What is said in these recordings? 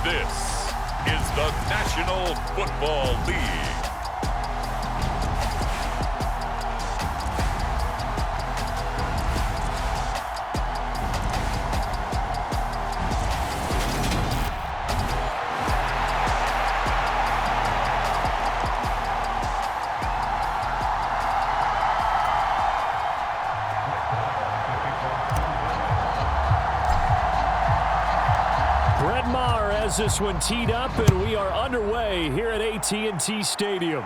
This is the National Football League. This one teed up, and we are underway here at AT&T Stadium.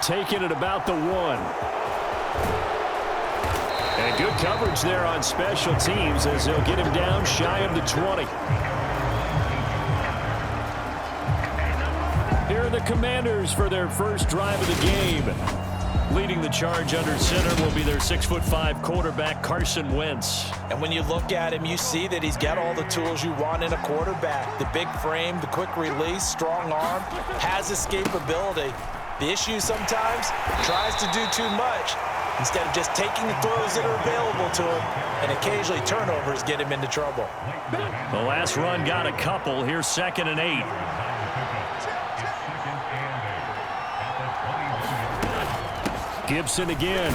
Taking it about the 1. And good coverage there on special teams as they'll get him down shy of the 20. Here are the Commanders for their first drive of the game. Leading the charge under center will be their 6'5" quarterback, Carson Wentz. And when you look at him, you see that he's got all the tools you want in a quarterback. The big frame, the quick release, strong arm, has escapability. The issue sometimes, tries to do too much instead of just taking the throws that are available to him, and occasionally turnovers get him into trouble. The last run got a couple. Here's 2nd and 8. Gibson again.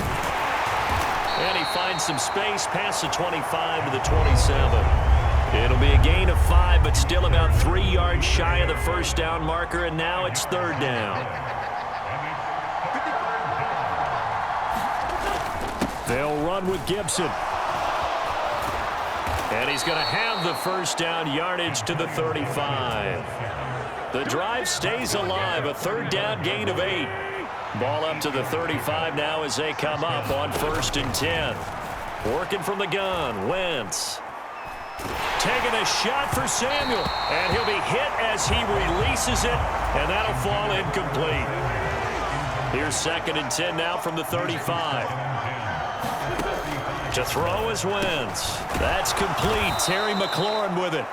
And he finds some space past the 25 to the 27. It'll be a gain of 5, but still about 3 yards shy of the first down marker, and now it's 3rd down. They'll run with Gibson. And he's going to have the first down yardage to the 35. The drive stays alive, a 3rd down gain of 8. Ball up to the 35 now as they come up on 1st and 10. Working from the gun, Wentz. Taking a shot for Samuel, and he'll be hit as he releases it, and that'll fall incomplete. Here's 2nd and 10 now from the 35. To throw is Wentz. That's complete. Terry McLaurin with it.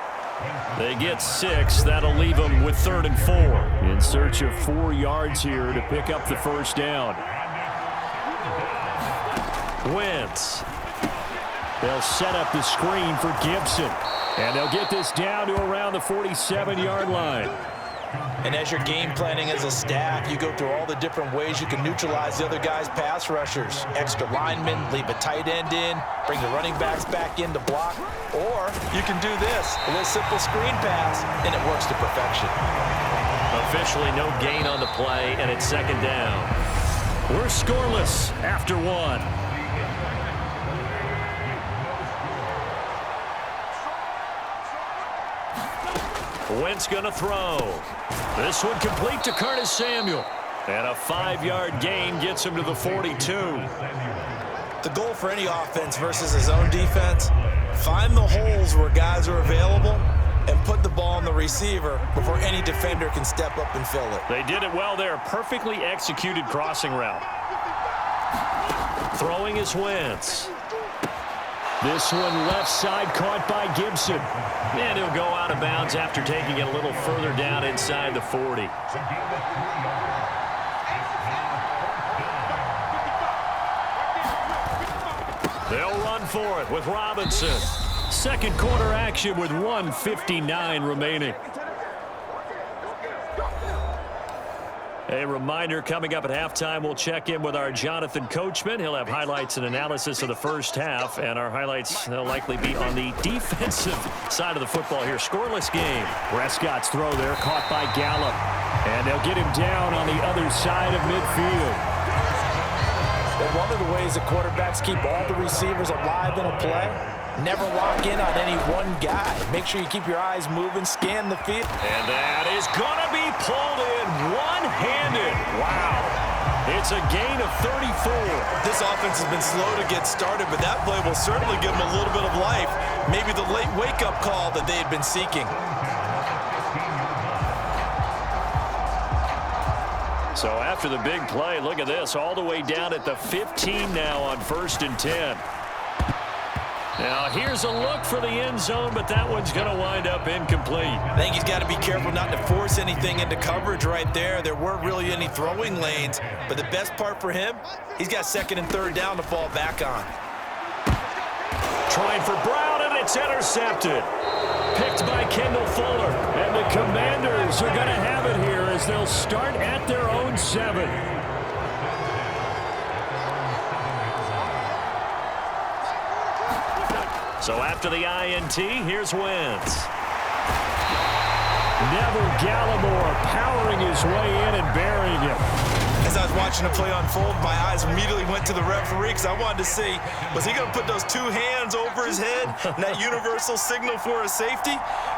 They get 6. That'll leave them with 3rd and 4. In search of 4 yards here to pick up the first down. Wentz. They'll set up the screen for Gibson. And they'll get this down to around the 47-yard line. And as you're game planning as a staff, you go through all the different ways you can neutralize the other guy's pass rushers. Extra linemen, leave a tight end in, bring the running backs back in to block. Or you can do this, a little simple screen pass, and it works to perfection. Officially no gain on the play, and it's 2nd down. We're scoreless after 1. Wentz gonna throw. This one complete to Curtis Samuel. And a 5-yard gain gets him to the 42. The goal for any offense versus his own defense, find the holes where guys are available and put the ball on the receiver before any defender can step up and fill it. They did it well there. Perfectly executed crossing route. Throwing is Wentz. This one left side caught by Gibson. And he'll go out of bounds after taking it a little further down inside the 40. They'll run for it with Robinson. 2nd quarter action with 1:59 remaining. A reminder, coming up at halftime, we'll check in with our Jonathan Coachman. He'll have highlights and analysis of the first half, and our highlights will likely be on the defensive side of the football here. Scoreless game. Prescott's throw there caught by Gallup, and they'll get him down on the other side of midfield. But one of the ways that quarterbacks keep all the receivers alive in a play, never lock in on any one guy. Make sure you keep your eyes moving, scan the field. And that is going to be pulled in one-handed. Wow. It's a gain of 34. This offense has been slow to get started, but that play will certainly give them a little bit of life. Maybe the late wake-up call that they had been seeking. So after the big play, look at this, all the way down at the 15 now on 1st and 10. Now here's a look for the end zone, but that one's going to wind up incomplete. I think he's got to be careful not to force anything into coverage right there. There weren't really any throwing lanes, but the best part for him, he's got 2nd and 3rd down to fall back on. Trying for Brown, and it's intercepted. picked by Kendall Fuller. And the Commanders are going to have it here as they'll start at their own 7. So after the INT, here's Wentz. Neville Gallimore powering his way in and burying him. As I was watching the play unfold, my eyes immediately went to the referee because I wanted to see, was he going to put those 2 hands over his head and that universal signal for a safety?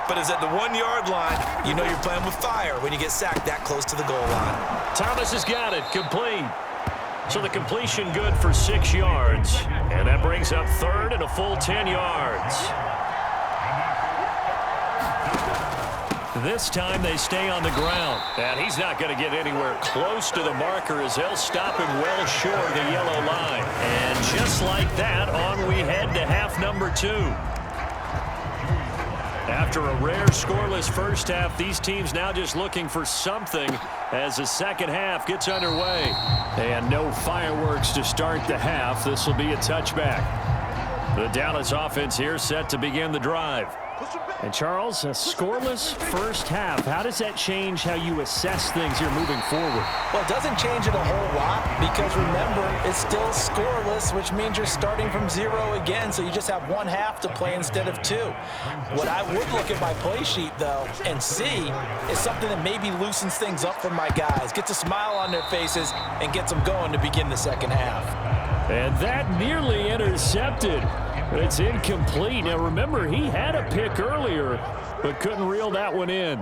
But it's at the 1-yard line. You know you're playing with fire when you get sacked that close to the goal line. Thomas has got it, complete. So the completion good for 6 yards. And that brings up 3rd and a full 10 yards. This time they stay on the ground. And he's not going to get anywhere close to the marker as they'll stop him well short of the yellow line. And just like that, on we head to half number 2. After a rare scoreless first half, these teams now just looking for something as the second half gets underway. And no fireworks to start the half. This will be a touchback. The Dallas offense here set to begin the drive. And Charles, a scoreless first half. How does that change how you assess things here moving forward? Well, it doesn't change it a whole lot because remember, it's still scoreless, which means you're starting from 0 again, so you just have 1 half to play instead of 2. What I would look at my play sheet, though, and see is something that maybe loosens things up for my guys, gets a smile on their faces, and gets them going to begin the second half. And that nearly intercepted. It's incomplete. Now, remember, he had a pick earlier, but couldn't reel that one in.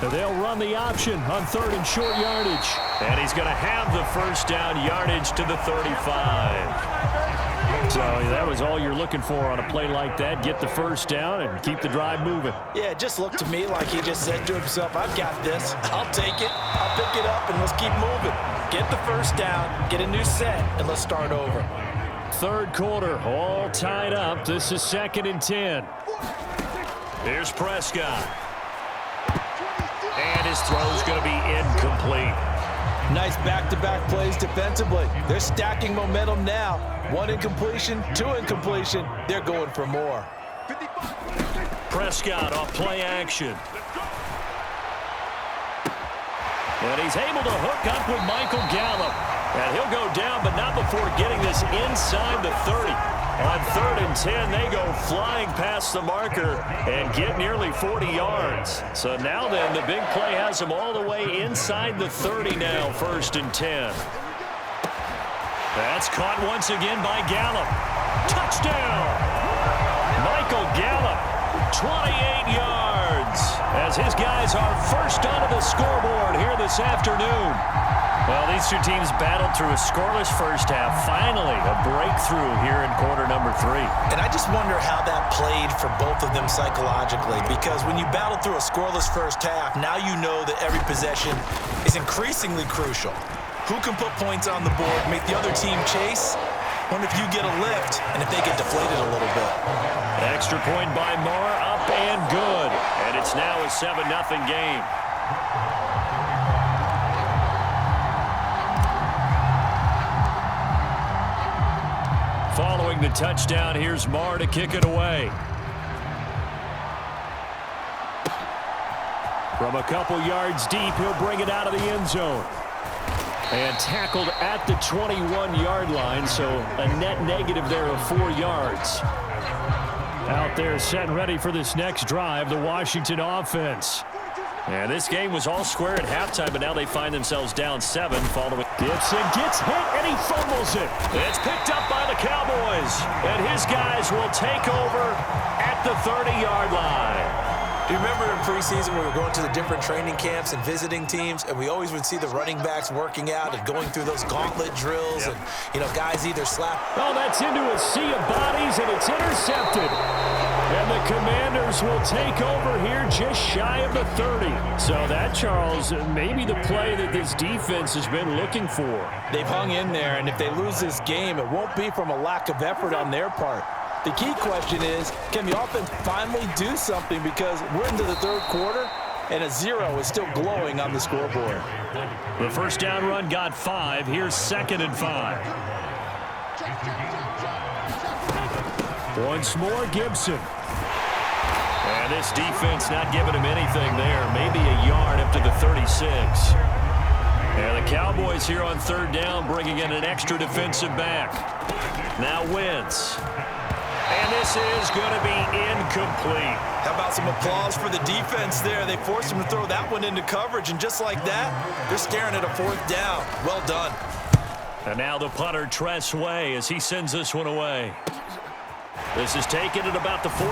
They'll run the option on 3rd and short yardage. And he's going to have the first down yardage to the 35. So that was all you're looking for on a play like that. Get the first down and keep the drive moving. Yeah, it just looked to me like he just said to himself, I've got this. I'll take it. I'll pick it up, and let's keep moving. Get the first down, get a new set, and let's start over. 3rd quarter, all tied up. This is 2nd and 10. Here's Prescott. And his throw's going to be incomplete. Nice back-to-back plays defensively. They're stacking momentum now. 1 incompletion, 2 incompletion. They're going for more. Prescott off play action. And he's able to hook up with Michael Gallup. And he'll go down, but not before getting this inside the 30. On 3rd and 10, they go flying past the marker and get nearly 40 yards. So now then, the big play has them all the way inside the 30 now, 1st and 10. That's caught once again by Gallup. Touchdown! Michael Gallup, 28 yards, as his guys are first onto the scoreboard here this afternoon. Well, these two teams battled through a scoreless first half. Finally, a breakthrough here in quarter number 3. And I just wonder how that played for both of them psychologically, because when you battle through a scoreless first half, now you know that every possession is increasingly crucial. Who can put points on the board, make the other team chase? Wonder if you get a lift and if they get deflated a little bit. Extra point by Moore, up and good. And it's now a 7-0 game. Following the touchdown, here's Marr to kick it away. From a couple yards deep, he'll bring it out of the end zone. And tackled at the 21-yard line, so a net negative there of 4 yards. Out there set and ready for this next drive, the Washington offense. And this game was all square at halftime, but now they find themselves down 7 following. Gibson gets hit, and he fumbles it. It's picked up by the Cowboys, and his guys will take over at the 30-yard line. Do you remember in preseason when we were going to the different training camps and visiting teams, and we always would see the running backs working out and going through those gauntlet drills, and, you know, guys either slap. Oh, that's into a sea of bodies, and it's intercepted. And the Commanders will take over here just shy of the 30. So that, Charles, may be the play that this defense has been looking for. They've hung in there, and if they lose this game, it won't be from a lack of effort on their part. The key question is, can the offense finally do something, because we're into the 3rd quarter, and a 0 is still glowing on the scoreboard. The first down run got 5. Here's 2nd and 5. Once more, Gibson. And this defense not giving him anything there. Maybe a yard up to the 36. And the Cowboys here on third down bringing in an extra defensive back. Now Wentz. And this is going to be incomplete. How about some applause for the defense there? They forced him to throw that one into coverage, and just like that, they're staring at a fourth down. Well done. And now the punter, Tress Way, as he sends this one away. This is taken at about the 14.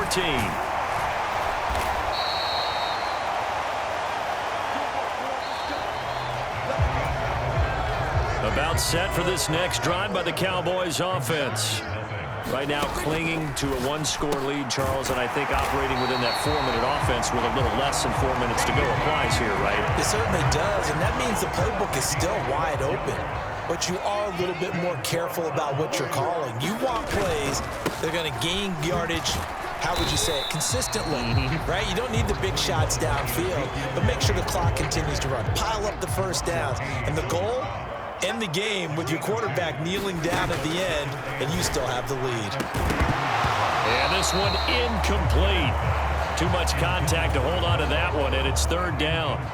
About set for this next drive by the Cowboys offense. Right now clinging to a one-score lead, Charles, and I think operating within that 4-minute offense with a little less than 4 minutes to go applies here, right? It certainly does, and that means the playbook is still wide open. But you are a little bit more careful about what you're calling. You want plays that are going to gain yardage, how would you say it, consistently, right? You don't need the big shots downfield, but make sure the clock continues to run. Pile up the first downs. And the goal, end the game with your quarterback kneeling down at the end, and you still have the lead. And this one incomplete. Too much contact to hold on to that one, and it's third down.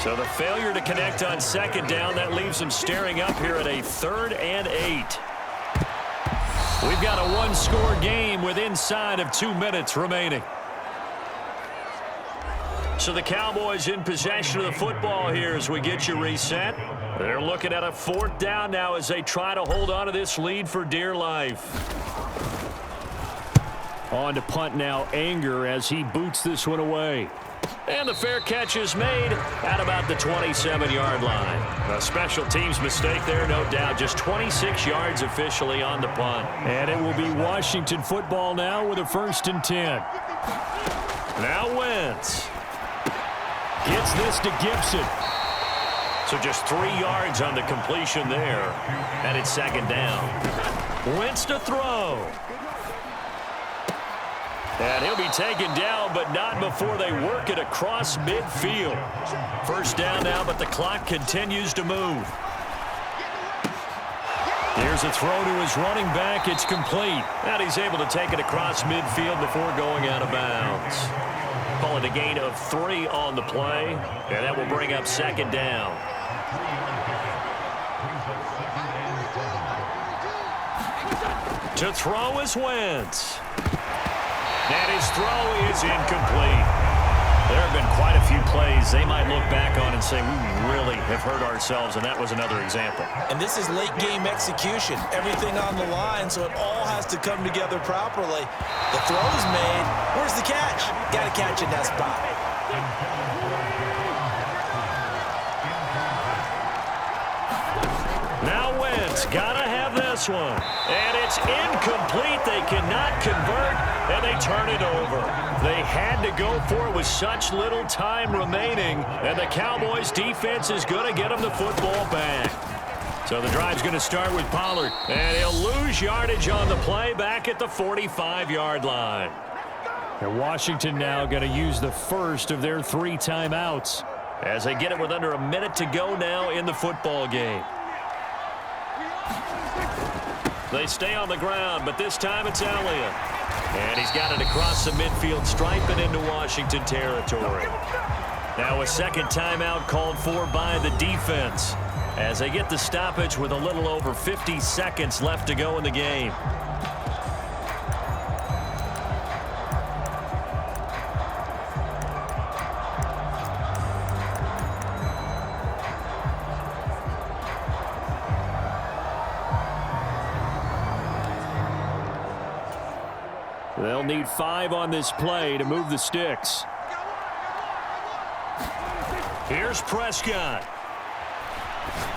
So the failure to connect on second down, that leaves them staring up here at a 3rd and 8. We've got a one-score game with inside of 2 minutes remaining. So the Cowboys in possession of the football here as we get you reset. They're looking at a 4th down now as they try to hold on to this lead for dear life. On to punt now, Anger, as he boots this one away. And the fair catch is made at about the 27-yard line. A special teams mistake there, no doubt. Just 26 yards officially on the punt. And it will be Washington football now with a 1st and 10. Now Wentz. Gets this to Gibson. So just 3 yards on the completion there. And it's 2nd down. Wentz to throw. And he'll be taken down, but not before they work it across midfield. 1st down now, but the clock continues to move. Here's a throw to his running back. It's complete. And he's able to take it across midfield before going out of bounds. Call it a gain of 3 on the play, and that will bring up 2nd down. To throw is Wentz. And his throw is incomplete. There have been quite a few plays they might look back on and say, we really have hurt ourselves, and that was another example. And this is late-game execution. Everything on the line, so it all has to come together properly. The throw's made. Where's the catch? Got to catch in that spot. Now Wentz, got to have this one. And it's incomplete. They cannot convert, and they turn it over. They had to go for it with such little time remaining, and the Cowboys defense is going to get them the football back. So the drive's going to start with Pollard, and he'll lose yardage on the play back at the 45-yard line. And Washington now going to use the first of their 3 timeouts as they get it with under a minute to go now in the football game. They stay on the ground, but this time it's Elliott. And he's got it across the midfield stripe and into Washington territory. Now a 2nd timeout called for by the defense as they get the stoppage with a little over 50 seconds left to go in the game. They'll need 5 on this play to move the sticks. Here's Prescott.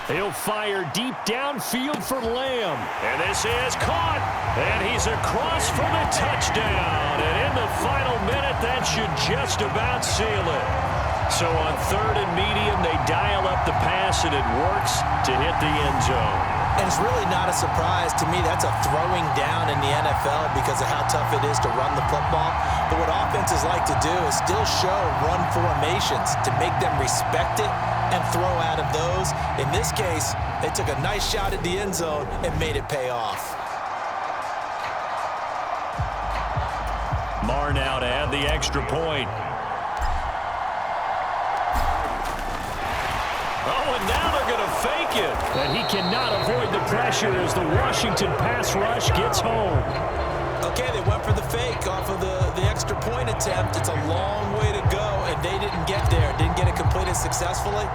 He'll fire deep downfield for Lamb. And this is caught. And he's across for the touchdown. And in the final minute, that should just about seal it. So on 3rd and medium, they dial up the pass, and it works to hit the end zone. And it's really not a surprise to me. That's a throwing down in the NFL because of how tough it is to run the football. But what offenses like to do is still show run formations to make them respect it and throw out of those. In this case, they took a nice shot at the end zone and made it pay off. Carr now to add the extra point. Oh, and now they're going to fake it. But he cannot avoid the pressure as the Washington pass rush gets home. Okay, they went for the fake off of the extra point attempt. It's a long way to go, and they didn't get there. Didn't get it completed successfully.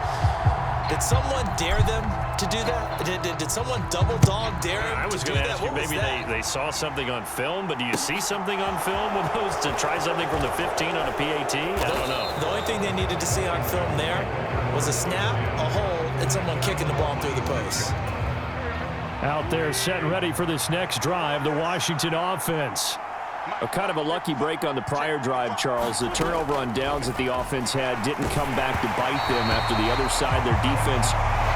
Did someone dare them to do that? Did someone double dog dare them I was to do going to that? ask you, What was maybe that? they saw something on film, but do you see something on film with those to try something from the 15 on a PAT? I don't know. The only thing they needed to see on film there was a snap, a hold, and someone kicking the ball through the post. Out there set ready for this next drive, the Washington offense. A kind of a lucky break on the prior drive, Charles. The turnover on downs that the offense had didn't come back to bite them after the other side. Their defense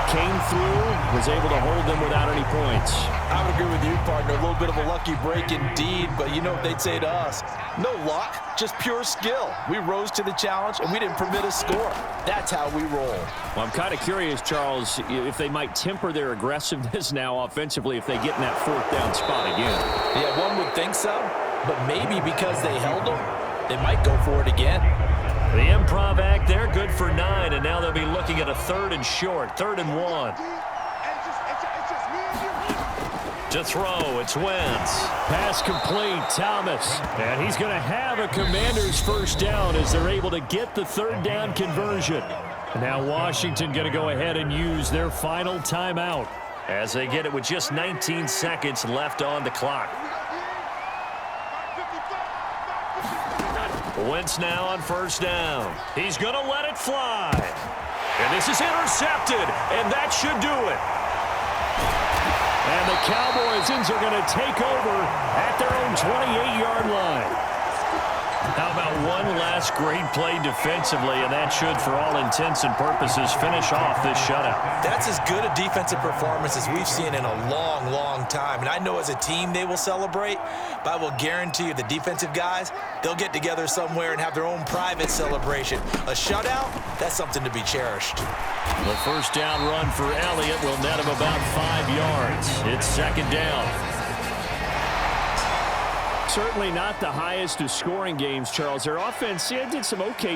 came through, was able to hold them without any points. I would agree with you, partner. A little bit of a lucky break indeed, but you know what they'd say to us? No luck, just pure skill. We rose to the challenge, and we didn't permit a score. That's how we roll. Well, I'm kind of curious, Charles, if they might temper their aggressiveness now offensively if they get in that fourth down spot again. Yeah, one would think so, but maybe because they held them, they might go for it again. The improv act there, good for 9, and now they'll be looking at a 3rd and short, 3rd and 1. To throw, it's Wentz. Pass complete, Thomas. And he's going to have a Commander's first down as they're able to get the 3rd down conversion. And now Washington going to go ahead and use their final timeout As they get it with just 19 seconds left on the clock. Wentz now on first down. He's going to let it fly. And this is intercepted, and that should do it. And the Cowboys are going to take over at their own 28-yard line. How about one last great play defensively, and that should, for all intents and purposes, finish off this shutout. That's as good a defensive performance as we've seen in a long, long time. And I know as a team they will celebrate, but I will guarantee you the defensive guys, they'll get together somewhere and have their own private celebration. A shutout, that's something to be cherished. The first down run for Elliott will net him about 5 yards. It's 2nd down. Certainly not the highest of scoring games, Charles. Their offense did some okay